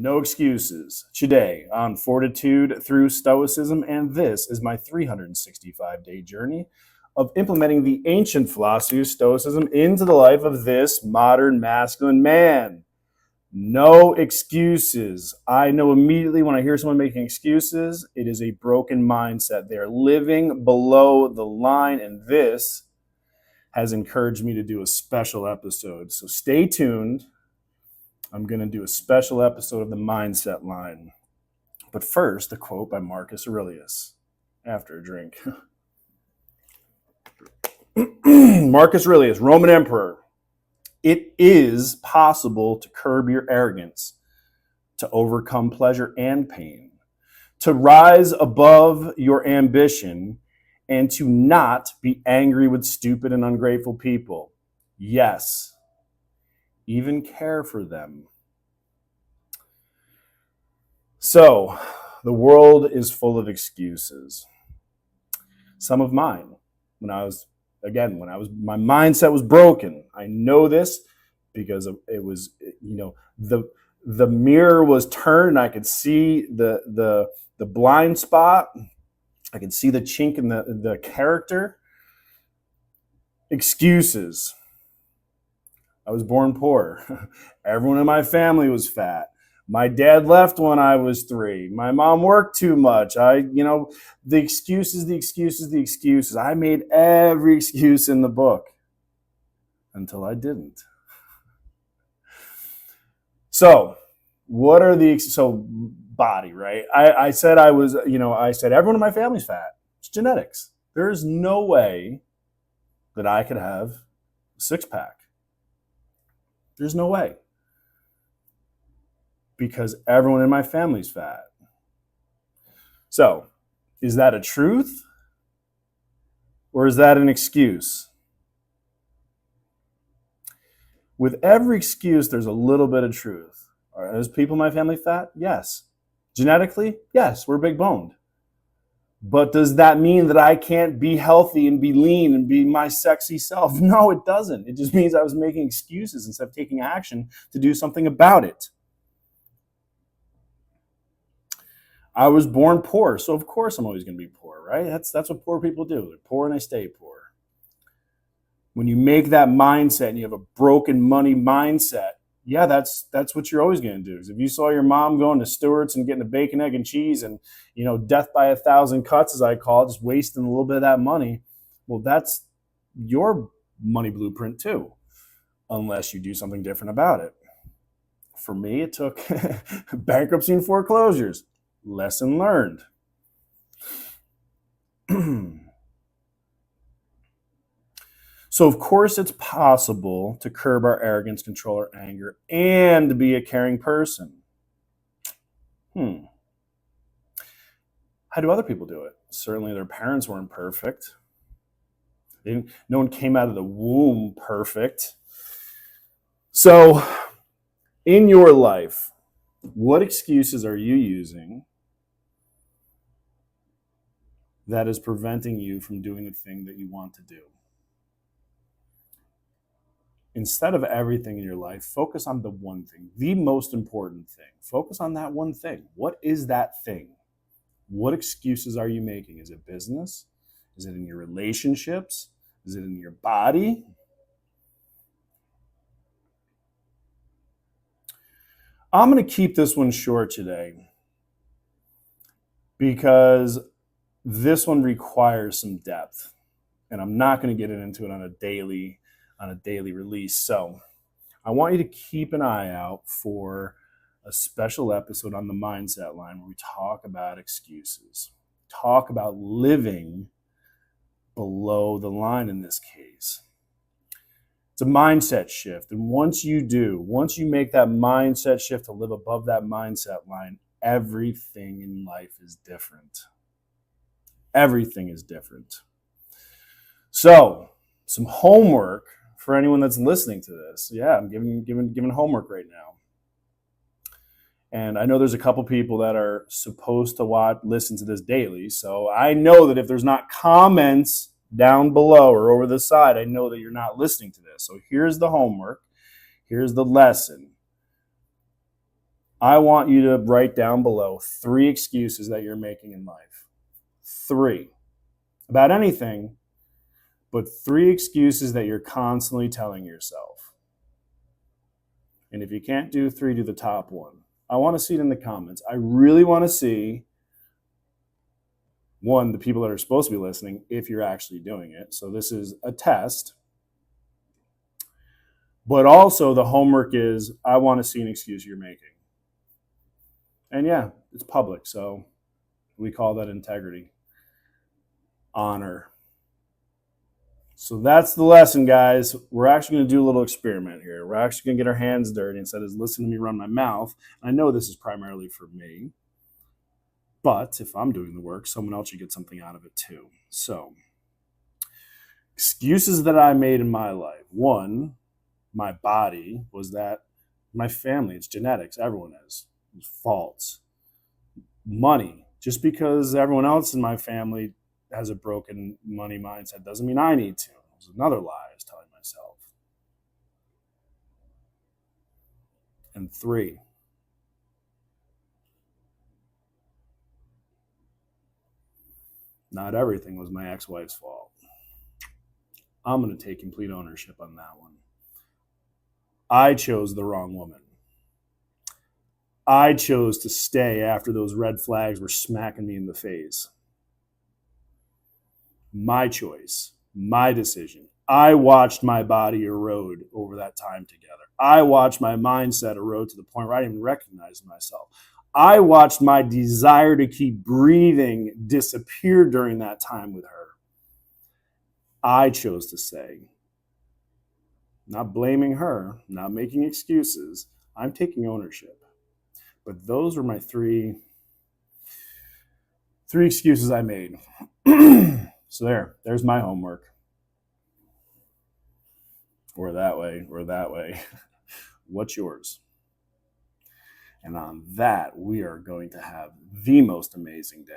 No excuses. Today on Fortitude Through Stoicism, and this is my 365-day journey of implementing the ancient philosophy of Stoicism into the life of this modern masculine man. No excuses. I know immediately when I hear someone making excuses, it is a broken mindset. They are living below the line, and this has encouraged me to do a special episode. So stay tuned. I'm going to do a special episode of the mindset line. But first, a quote by Marcus Aurelius after a drink. Marcus Aurelius, Roman emperor. It is possible to curb your arrogance, to overcome pleasure and pain, to rise above your ambition, and to not be angry with stupid and ungrateful people. Yes, even care for them. So, the world is full of excuses. Some of mine. My mindset was broken. I know this because it was, the mirror was turned and I could see the blind spot. I could see the chink in the character. Excuses. I was born poor. Everyone in my family was fat. My dad left when I was 3. My mom worked too much. The excuses. I made every excuse in the book until I didn't. So, what are body, right? I said everyone in my family's fat. It's genetics. There is no way that I could have a 6-pack. There's no way. Because everyone in my family's fat. So, is that a truth? Or is that an excuse? With every excuse, there's a little bit of truth. Are those people in my family fat? Yes. Genetically? Yes, we're big boned. But does that mean that I can't be healthy and be lean and be my sexy self? No, it doesn't. It just means I was making excuses instead of taking action to do something about it. I was born poor, so of course I'm always going to be poor, right? That's what poor people do. They're poor and they stay poor. When you make that mindset and you have a broken money mindset, yeah, that's what you're always going to do. Because if you saw your mom going to Stewart's and getting a bacon, egg, and cheese and, death by 1,000 cuts, as I call it, just wasting a little bit of that money, well, that's your money blueprint too, unless you do something different about it. For me, it took bankruptcy and foreclosures. Lesson learned. So, of course, it's possible to curb our arrogance, control our anger, and be a caring person. How do other people do it? Certainly their parents weren't perfect. No one came out of the womb perfect. So, in your life, what excuses are you using that is preventing you from doing the thing that you want to do? Instead of everything in your life, focus on the one thing, the most important thing. Focus on that one thing. What is that thing? What excuses are you making? Is it business? Is it in your relationships? Is it in your body? I'm going to keep this one short today because this one requires some depth, and I'm not going to get into it on a daily release. So I want you to keep an eye out for a special episode on the mindset line where we talk about excuses, talk about living below the line in this case. It's a mindset shift. And once you make that mindset shift to live above that mindset line, everything in life is different. Everything is different. So, some homework for anyone that's listening to this. Yeah, I'm giving homework right now. And I know there's a couple people that are supposed to listen to this daily. So I know that if there's not comments down below or over the side, I know that you're not listening to this. So here's the homework. Here's the lesson. I want you to write down below 3 excuses that you're making in life. 3. About anything, but 3 excuses that you're constantly telling yourself. And if you can't do 3, do the top one. I want to see it in the comments. I really want to see, one, the people that are supposed to be listening, if you're actually doing it. So this is a test. But also the homework is, I want to see an excuse you're making. And yeah, it's public, so we call that integrity, honor. So that's the lesson, guys. We're actually going to do a little experiment here. We're actually going to get our hands dirty instead of listening to me run my mouth. I know this is primarily for me, but if I'm doing the work, someone else should get something out of it too. So, excuses that I made in my life. 1, my body was that my family, it's genetics, everyone is. It's false. Money, just because everyone else in my family has a broken money mindset doesn't mean I need to. It was another lie I was telling myself. And 3, not everything was my ex-wife's fault. I'm going to take complete ownership on that one. I chose the wrong woman. I chose to stay after those red flags were smacking me in the face. My choice, my decision. I watched my body erode over that time together. I watched my mindset erode to the point where I didn't even recognize myself. I watched my desire to keep breathing disappear during that time with her. I chose to say, not blaming her, not making excuses. I'm taking ownership. But those were my three excuses I made. So there's my homework. Or that way. What's yours? And on that, we are going to have the most amazing day.